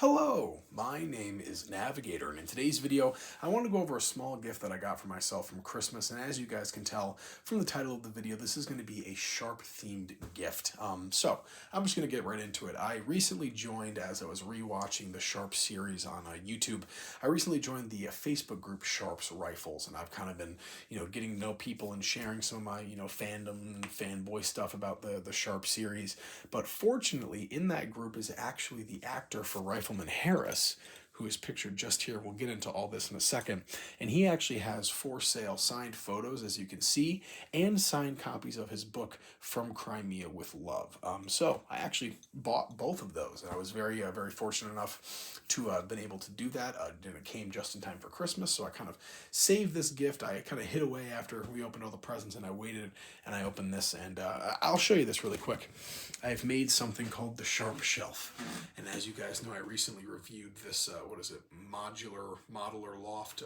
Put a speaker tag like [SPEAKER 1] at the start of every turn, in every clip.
[SPEAKER 1] Hello, my name is Navigator, and in today's video, I want to go over a small gift that I got for myself from Christmas. And as you guys can tell from the title of the video, this is going to be a Sharpe themed gift. So I'm just going to get right into it. I recently joined, as I was rewatching the Sharpe series on YouTube, I recently joined the Facebook group Sharpe's Rifles, and I've kind of been, getting to know people and sharing some of my, fandom and fanboy stuff about the Sharpe series. But fortunately, in that group is actually the actor for Rifleman Harris, who is pictured just here. We'll get into all this in a second. And he actually has for sale signed photos, as you can see, and signed copies of his book, From Crimea with Love. So I actually bought both of those, and I was very fortunate enough to have been able to do that. And it came just in time for Christmas, so I kind of saved this gift. I kind of hid away after we opened all the presents, and I waited, and I opened this, and I'll show you this really quick. I've made something called the Sharpe Shelf, and as you guys know, I recently reviewed this modular loft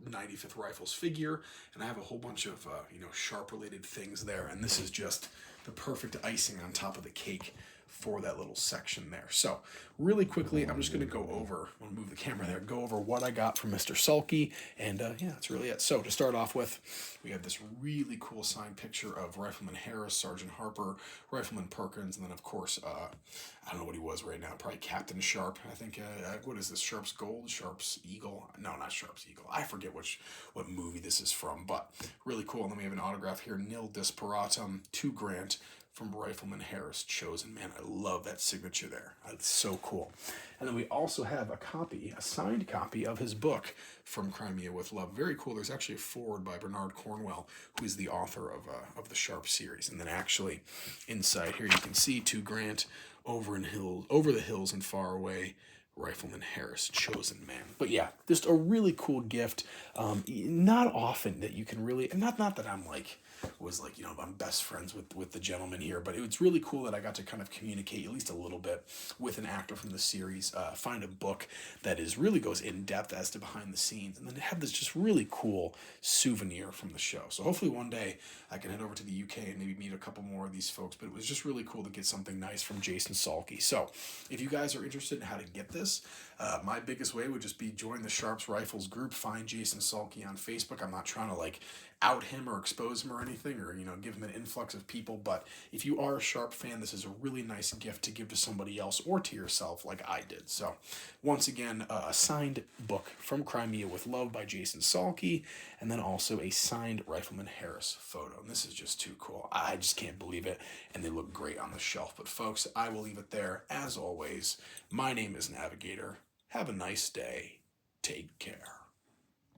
[SPEAKER 1] 95th Rifles figure, and I have a whole bunch of Sharpe related things there, and this is just the perfect icing on top of the cake for that little section there. So really quickly, I'm just going to go over, I'm going to move the camera there, go over what I got from Mr. Sulky, and yeah, that's really it. So to start off with, we have this really cool signed picture of Rifleman Harris, Sergeant Harper, Rifleman Perkins, and then of course, I don't know what he was right now, probably Captain Sharpe. I think, what is this, Sharpe's Gold, Sharpe's Eagle? No, not Sharpe's Eagle. I forget what movie this is from, but really cool. And then we have an autograph here, Nil Disparatum to Grant, from Rifleman Harris, Chosen. Man, I love that signature there. It's so cool. And then we also have a signed copy of his book, From Crimea with Love. Very cool. There's actually a foreword by Bernard Cornwell, who is the author of the Sharpe series. And then actually inside here you can see to Grant, over the hills and far away, Rifleman Harris, Chosen Man. But yeah, just a really cool gift. Not often that you can really, not that I'm I'm best friends with the gentleman here, but it was really cool that I got to kind of communicate at least a little bit with an actor from the series, find a book that really goes in depth as to behind the scenes, and then have this just really cool souvenir from the show. So hopefully one day I can head over to the UK and maybe meet a couple more of these folks, but it was just really cool to get something nice from Jason Salke. So if you guys are interested in how to get this, my biggest way would just be join the Sharpe's Rifles group, find Jason Salke on Facebook. I'm not trying to out him or expose him or anything, or give him an influx of people, but if you are a Sharpe fan, this is a really nice gift to give to somebody else or to yourself like I did. So once again, a signed book, From Crimea with Love by Jason Salke, and then also a signed Rifleman Harris photo. And this is just too cool. I just can't believe it, and they look great on the shelf. But folks, I will leave it there. As always, my name is Navigator. Have a nice day. Take